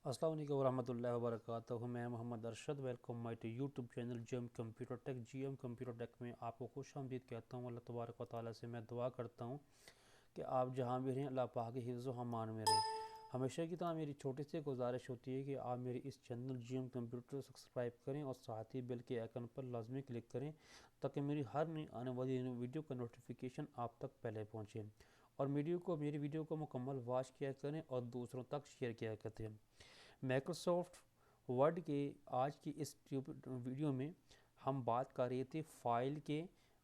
अस्सलाम वालेकुम वरहमतुल्लाहि वबरकातुहू। मैं Mohammad Arshad, welcome my to YouTube channel GM computer tech. GM computer tech में आपको खुशामदीद कहता हूँ। अल्लाह तबारक व तआला से मैं दुआ करता हूँ कि आप जहाँ भी रहें अल्लाह पाक के हिफ्ज़ व अमान में रहें। हमेशा की तरह मेरी छोटी सी गुजारिश होती है कि आप मेरी इस चैनल जीएम कंप्यूटर सब्सक्राइब करें और साथ ही बेल के आइकन पर लाजमी क्लिक करें ताकि मेरी हर नई आने वाली वीडियो का नोटिफिकेशन आप तक पहले पहुँचे। और मेरी वीडियो को मुकम्मल वॉच किया करें और दूसरों तक शेयर किया करते हैं। माइक्रोसॉफ्ट वर्ड के आज की इस वीडियो में हम बात कर रहे थे फाइल के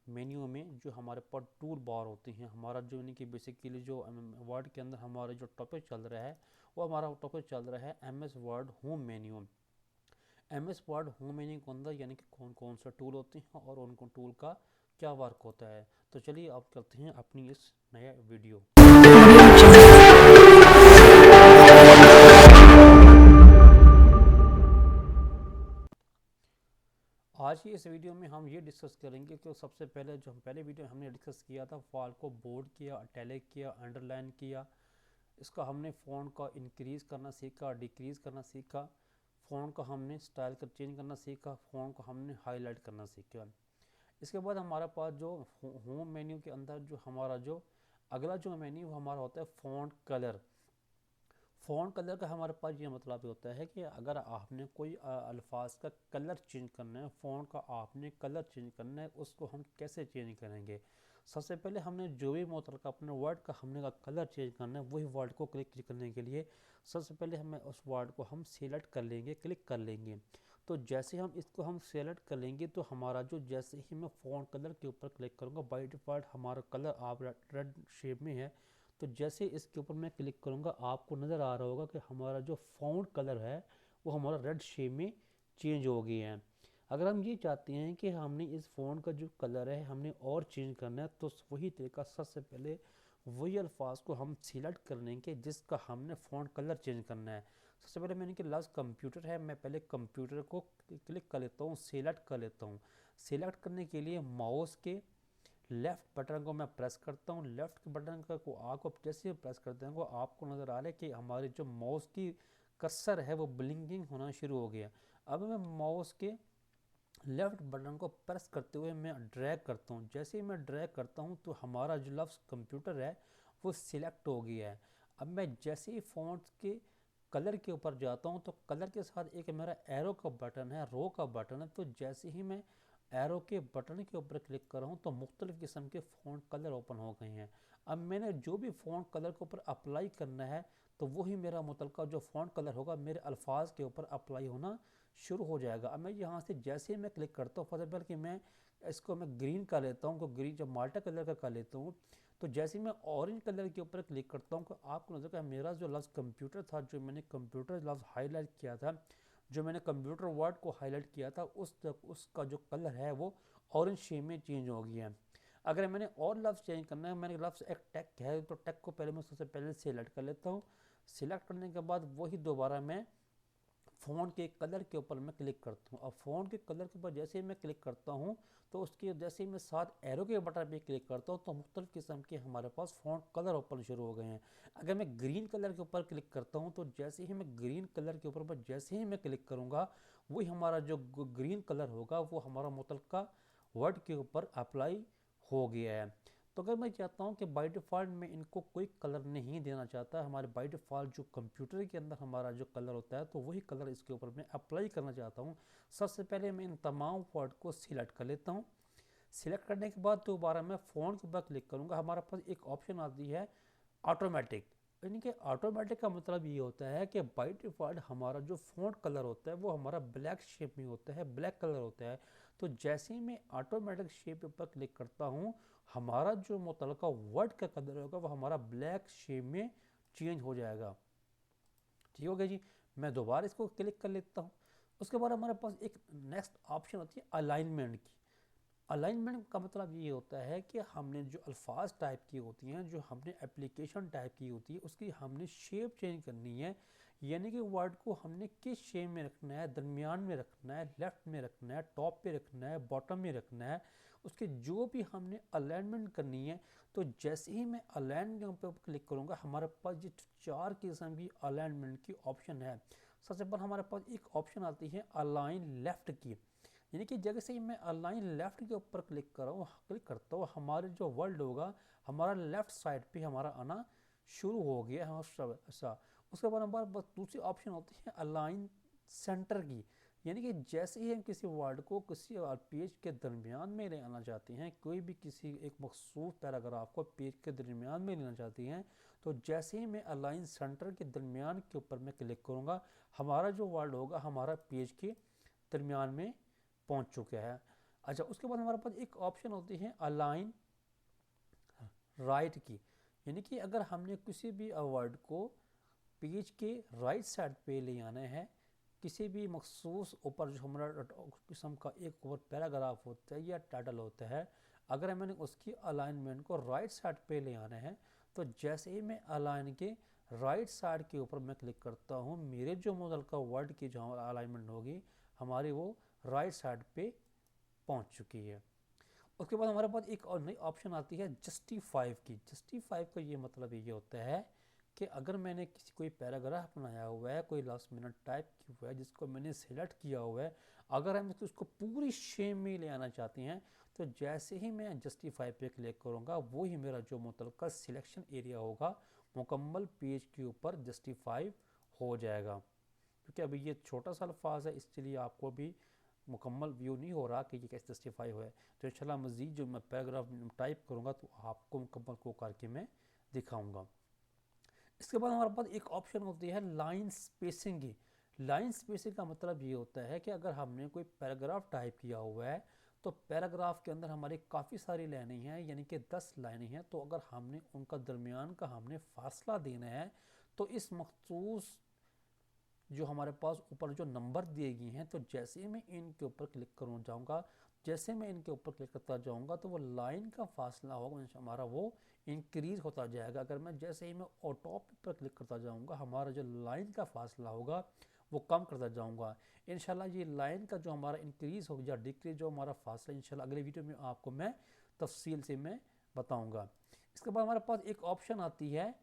मेन्यू में जो हमारे पास टूल बार होते हैं। हमारा जो यानी कि बेसिकली जो वर्ड के अंदर हमारा जो टॉपिक चल रहा है वो हमारा टॉपिक चल रहा है MS word home menu. MS word home menu के अंदर यानी कि कौन कौन से टूल होते हैं और उन टूल का क्या वर्क होता है। तो चलिए अब करते हैं अपनी इस नया वीडियो। आज की इस वीडियो में हम ये डिस्कस करेंगे कि सबसे पहले जो हम पहले वीडियो हमने डिस्कस किया था, फाइल को बोल्ड किया, इटैलिक किया, अंडरलाइन किया। इसका हमने फ़ॉन्ट का इंक्रीज़ करना सीखा, डिक्रीज़ करना सीखा। फ़ॉन्ट का हमने स्टाइल का चेंज करना सीखा। फ़ॉन्ट को हमने हाईलाइट करना सीखा। इसके बाद हमारे पास जो होम मेन्यू के अंदर जो हमारा जो अगला जो मेन्यू हमारा होता है फ़ॉन्ट कलर। फ़ॉन्ट कलर का हमारे पास ये मतलब होता है कि अगर आपने कोई अल्फाज का कलर चेंज करना है, फ़ॉन्ट का आपने कलर चेंज करना है, उसको हम कैसे चेंज करेंगे। सबसे पहले हमने जो भी मतलब अपने वर्ड का हमने का कलर चेंज करना है, वही वर्ड को क्लिक करने के लिए सबसे पहले हमें उस वर्ड को हम सिलेक्ट कर लेंगे, क्लिक कर लेंगे। तो जैसे हम इसको हम सेलेक्ट कर लेंगे तो हमारा जो जैसे ही मैं फ़ॉन्ट कलर के ऊपर क्लिक करूँगा, बाय डिफ़ॉल्ट हमारा कलर आप रेड शेप में है। तो जैसे इसके ऊपर मैं क्लिक करूँगा आपको नज़र आ रहा होगा कि हमारा जो फ़ॉन्ट कलर है वो हमारा रेड शेप में चेंज हो गया है। अगर हम ये चाहते हैं कि हमने इस फ़ॉन्ट का जो कलर है हमने और चेंज करना है तो वही तरीका सबसे पहले वही अल्फाज को हम सिलेक्ट कर लेंगे जिसका हमने फ़ॉन्ट कलर चेंज करना है। सबसे पहले मैंने कि लफ्ज़ कंप्यूटर है, मैं पहले कंप्यूटर को क्लिक कर लेता हूँ, सिलेक्ट कर लेता हूँ। सिलेक्ट करने के लिए माउस के लेफ़्ट बटन को मैं प्रेस करता हूँ। लेफ़्ट के बटन को आपको जैसे ही प्रेस करते हैं वो आपको नज़र आ रहा है कि हमारे जो माउस की कर्सर है वो ब्लिंकिंग होना शुरू हो गया। अब मैं माउस के लेफ़्ट बटन को प्रेस करते हुए मैं ड्रैग करता हूँ। जैसे ही मैं ड्रैग करता हूँ तो हमारा जो लफ्ज़ कंप्यूटर है वो सिलेक्ट हो गया है। अब मैं जैसे ही फ़ॉन्ट के कलर के ऊपर जाता हूँ तो कलर के साथ एक मेरा एरो का बटन है, रो का बटन है। तो जैसे ही मैं एरो के बटन के ऊपर क्लिक कर रहा हूँ तो मुख्तलिफ़ किस्म के फ़ॉन्ट कलर ओपन हो गए हैं। अब मैंने जो भी फ़ॉन्ट कलर के ऊपर अप्लाई करना है तो वही मेरा मुतलका जो फ़ॉन्ट कलर होगा मेरे अल्फाज के ऊपर अप्लाई होना शुरू हो जाएगा। अब मैं यहाँ से जैसे ही मैं क्लिक करता हूँ, फॉर एग्जाम्पल कि मैं इसको मैं ग्रीन कर लेता हूँ, तो ग्रीन जब माल्टा कलर का कर लेता हूँ तो जैसे ही मैं ऑरेंज कलर के ऊपर क्लिक करता हूँ तो आपको नजर का मेरा जो लफ्ज़ कंप्यूटर था, जो मैंने कंप्यूटर लफ्ज़ हाईलाइट किया था, जो मैंने कंप्यूटर वर्ड को हाईलाइट किया था उसका जो कलर है वो ऑरेंज शेड में चेंज हो गया है। अगर मैंने और लफ्ज़ चेंज करना है, मैंने लफ्ज़ एक टैग है तो टैग को पहले मैं सबसे पहले सिलेक्ट कर लेता हूँ। सिलेक्ट करने के बाद वही दोबारा मैं फ़ॉन्ट के कलर के ऊपर मैं क्लिक करता हूँ। अब फ़ॉन्ट के कलर के ऊपर जैसे ही मैं क्लिक करता हूँ तो उसके जैसे ही मैं साथ एरो के बटन पे क्लिक करता हूँ तो मुख्तलिफ़ किस्म के हमारे पास फ़ॉन्ट कलर ओपन शुरू हो गए हैं। अगर मैं ग्रीन कलर के ऊपर क्लिक करता हूँ तो जैसे ही मैं ग्रीन कलर के ऊपर जैसे ही मैं क्लिक करूँगा वही हमारा जो ग्रीन कलर होगा वो हमारा मुतलका वर्ड के ऊपर अप्लाई हो गया है। तो अगर मैं चाहता हूँ कि बाय डिफ़ॉल्ट में इनको कोई कलर नहीं देना चाहता, हमारे बाय डिफ़ॉल्ट जो कंप्यूटर के अंदर हमारा जो कलर होता है तो वही कलर इसके ऊपर मैं अप्लाई करना चाहता हूँ। सबसे पहले मैं इन तमाम वर्ड को सिलेक्ट कर लेता हूँ। सिलेक्ट करने के बाद दोबारा मैं फ़ॉन्ट के ऊपर क्लिक करूँगा। हमारे पास एक ऑप्शन आती है ऑटोमेटिक, यानी कि ऑटोमेटिक का मतलब ये होता है कि बाय डिफ़ॉल्ट हमारा जो फ़ॉन्ट कलर होता है वो हमारा ब्लैक शेप में होता है, ब्लैक कलर होता है। तो जैसे ही मैं ऑटोमेटिक शेप पर क्लिक करता हूँ हमारा जो मुतलका वर्ड का कलर होगा वो हमारा ब्लैक शेप में चेंज हो जाएगा। ठीक हो गया जी। मैं दोबारा इसको क्लिक कर लेता हूँ। उसके बाद हमारे पास एक नेक्स्ट ऑप्शन होती है अलाइनमेंट की। अलाइनमेंट का मतलब ये होता है कि हमने जो अल्फाज टाइप की होती हैं, जो हमने एप्लीकेशन टाइप की होती है, उसकी हमने शेप चेंज करनी है। यानी कि वर्ड को हमने किस शेप में रखना है, दरमियान में रखना है, लेफ़्ट में रखना है, टॉप पे रखना है, बॉटम में रखना है, उसके जो भी हमने अलाइनमेंट करनी है। तो जैसे ही मैं अलाइन के ऊपर क्लिक करूँगा हमारे पास ये 4 किस्म की अलाइनमेंट की ऑप्शन है। सबसे पहले हमारे पास एक ऑप्शन आती है अलाइन लेफ़्ट की, यानी कि जैसे ही मैं अलाइन लेफ़्ट के ऊपर क्लिक करता हूँ, हमारे जो वर्ल्ड होगा हमारा लेफ़्ट साइड पे हमारा आना शुरू हो गया है। ऐसा उसके बाद हमारे पास दूसरी ऑप्शन होती है अलाइन सेंटर की, यानी कि जैसे ही हम किसी वर्ड को किसी पेज के दरमियान में ले आना चाहते हैं, कोई भी किसी एक मखसूस पैराग्राफ को पेज के दरमियान में लेना चाहते हैं, तो जैसे ही मैं अलाइन सेंटर के दरमियान के ऊपर मैं क्लिक करूँगा, हमारा जो वर्ड होगा हमारा पेज के दरमियान में पहुँच चुका है। अच्छा, उसके बाद हमारे पास एक ऑप्शन होती है अलाइन राइट की, यानी कि अगर हमने किसी भी वर्ड को पेज के राइट साइड पे ले आना है, किसी भी मखसूस ऊपर जो हमारा किस्म का एक ऊपर पैराग्राफ होता है या टाइटल होता है, अगर मैंने उसकी अलाइनमेंट को राइट साइड पे ले आना है, तो जैसे ही मैं अलाइन के राइट साइड के ऊपर मैं क्लिक करता हूँ, मेरे जो मॉडल का वर्ड की जो अलाइनमेंट होगी हमारी वो राइट साइड पे पहुँच चुकी है। उसके बाद हमारे पास एक और नई ऑप्शन आती है जस्टिफाई की। जस्टिफाई का ये मतलब ये होता है कि अगर मैंने कोई पैराग्राफ बनाया हुआ है, कोई लास्ट मिनट टाइप किया हुआ है जिसको मैंने सिलेक्ट किया हुआ है, अगर हम उसको पूरी शेप में ले आना चाहते हैं, तो जैसे ही मैं जस्टिफाई पे क्लिक करूँगा, वो ही मेरा जो मुतल्लिका सिलेक्शन एरिया होगा मुकम्मल पेज के ऊपर जस्टिफाई हो जाएगा। क्योंकि अभी ये छोटा सा अल्फाज है, इसलिए आपको भी मुकम्मल व्यू नहीं हो रहा कि ये कैसे जस्टिफाई हुआ है। तो इंशाल्लाह मज़ीद जो मैं पैराग्राफ टाइप करूँगा तो आपको मुकम्मल को करके मैं दिखाऊँगा। इसके बाद हमारे पास एक ऑप्शन होती है लाइन स्पेसिंग की। लाइन स्पेसिंग का मतलब ये होता है कि अगर हमने कोई पैराग्राफ टाइप किया हुआ है, तो पैराग्राफ के अंदर हमारी काफ़ी सारी लाइनें हैं, यानी कि 10 लाइनें हैं, तो अगर हमने उनका दरमियान का हमने फासला देना है, तो इस मखसूस जो हमारे पास ऊपर जो नंबर दिए गए हैं, तो जैसे ही मैं इनके ऊपर क्लिक करूँ जाऊँगा, जैसे मैं इनके ऊपर क्लिक करता जाऊँगा, तो वो लाइन का फासला होगा हमारा वो इंक्रीज़ होता जाएगा। अगर मैं जैसे ही मैं टॉप पर क्लिक करता जाऊँगा, हमारा जो लाइन का फासला होगा वो कम करता जाऊँगा। इंशाल्लाह ये लाइन का जो हमारा इंक्रीज़ हो या डिक्रीज जो हमारा फासला, इंशाल्लाह अगले वीडियो में आपको मैं तफसील से मैं बताऊँगा। इसके बाद हमारे पास एक ऑप्शन आती है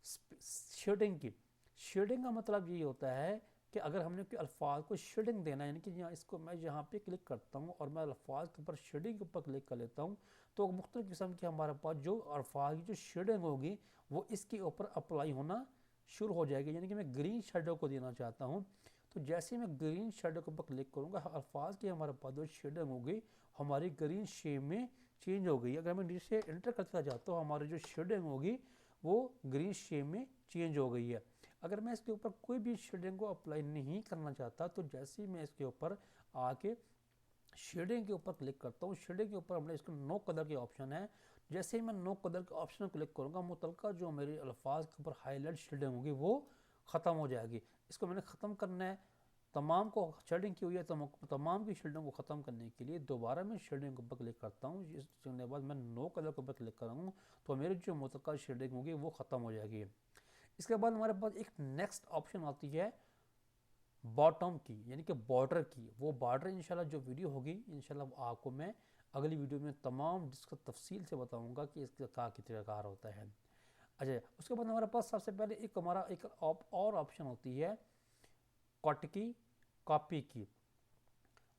शेडिंग की। शेडिंग का मतलब ये होता है कि अगर हमने कोई अल्फाज को शेडिंग देना है, यानी कि यहाँ इसको मैं यहाँ पे क्लिक करता हूँ और मैं अल्फाज के ऊपर शेडिंग के ऊपर क्लिक कर लेता हूँ, तो मुख्तलिफ किस्म की हमारे पास जो अल्फाज की जो शेडिंग होगी वो इसके ऊपर अप्लाई होना शुरू हो जाएगी। यानी कि मैं ग्रीन शेडो को देना चाहता हूँ, तो जैसे मैं ग्रीन शेडो के ऊपर क्लिक करूँगा, अल्फाज की हमारे पास जो शेडिंग होगी हमारी ग्रीन शेड में चेंज हो गई। अगर मैं नीचे एंटर करता जाता हूँ, हमारी जो शेडिंग होगी वो ग्रीन शेड में चेंज हो गई है। अगर मैं इसके ऊपर कोई भी शेडिंग को अप्लाई नहीं करना चाहता, तो जैसे ही मैं इसके ऊपर आके शेडिंग के ऊपर क्लिक करता हूँ, शेडिंग के ऊपर हमने इसको नो कलर के ऑप्शन है, जैसे ही मैं नो कलर के ऑप्शन क्लिक करूँगा, मुतल्लिका जो मेरे अल्फाज के ऊपर हाईलाइट शेडिंग होगी वो ख़त्म हो जाएगी। इसको मैंने ख़त्म करना है, तमाम को शेडिंग की हुई है, तो तमाम की शेडिंग को ख़त्म करने के लिए दोबारा मैं शेडिंग के ऊपर क्लिक करता हूँ। इस करने के बाद मैं नो कलर के ऊपर क्लिक करूँ, तो मेरी जो मुतल्लिका शेडिंग होगी वो ख़त्म हो जाएगी। इसके बाद हमारे पास एक नेक्स्ट ऑप्शन आती है बॉटम की, यानी कि बॉर्डर की। वो बॉर्डर इंशाल्लाह जो वीडियो होगी इंशाल्लाह आपको मैं अगली वीडियो में तमाम जिसका तफसील से बताऊंगा कि इसका क्या कितना कार होता है। अच्छा, उसके बाद हमारे पास सबसे पहले एक और ऑप्शन होती है कट की, कॉपी की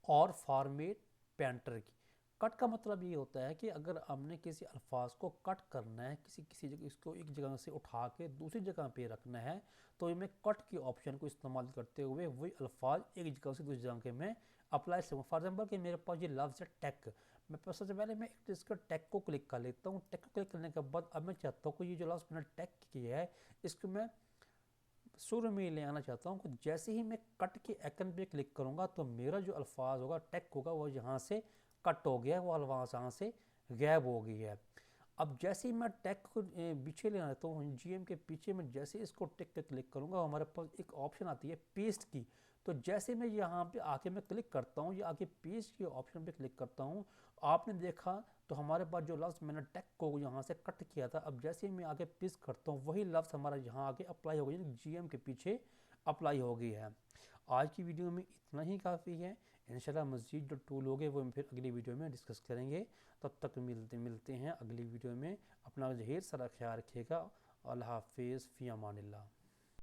और फॉर्मेट पेंटर की। कट का मतलब ये होता है कि अगर हमने किसी अल्फाज को कट करना है, किसी जगह इसको एक जगह से उठा के दूसरी जगह पे रखना है, तो मैं कट के ऑप्शन को इस्तेमाल करते हुए वही अल्फाज एक जगह से दूसरी जगह के मैं अप्लाई से। फॉर एग्जाम्पल कि मेरे पास ये लफ्ज़ है टेक, मैं सबसे पहले मैं इसका टेक को क्लिक कर लेता हूँ। टेक को क्लिक करने के बाद अब मैं चाहता हूँ कि ये जो लफ्ज़ मैंने टेक किया है इसको मैं शुरू में ले आना चाहता हूँ कि जैसे ही मैं कट के आइकन पे क्लिक करूँगा, तो मेरा जो अल्फाज होगा टेक होगा वो यहाँ से कट हो गया है, वो अल्फाज यहाँ से गैब हो गई है। अब जैसे ही मैं टेक को पीछे ले आता हूँ, जीएम के पीछे में जैसे इसको टेक पे क्लिक करूँगा, हमारे पास एक ऑप्शन आती है पेस्ट की। तो जैसे मैं यहाँ पे आके मैं क्लिक करता हूँ या आके पेस्ट के ऑप्शन पे क्लिक करता हूँ, आपने देखा तो हमारे पास जो लफ्ज़ मैंने टेक को यहाँ से कट किया था, अब जैसे ही मैं आगे पेस्ट करता हूँ वही लफ्ज़ हमारा यहाँ आगे अप्लाई हो गई, जीएम के पीछे अप्लाई हो गई है। आज की वीडियो में इतना ही काफ़ी है। इंशाल्लाह मज़ीद जो टूल होंगे वो हम फिर अगली वीडियो में डिस्कस करेंगे। तब तक मिलते हैं अगली वीडियो में। अपना ढेर सारा ख्याल रखिएगा। अल्लाह हाफ़िज़, फ़ी अमानिल्लाह।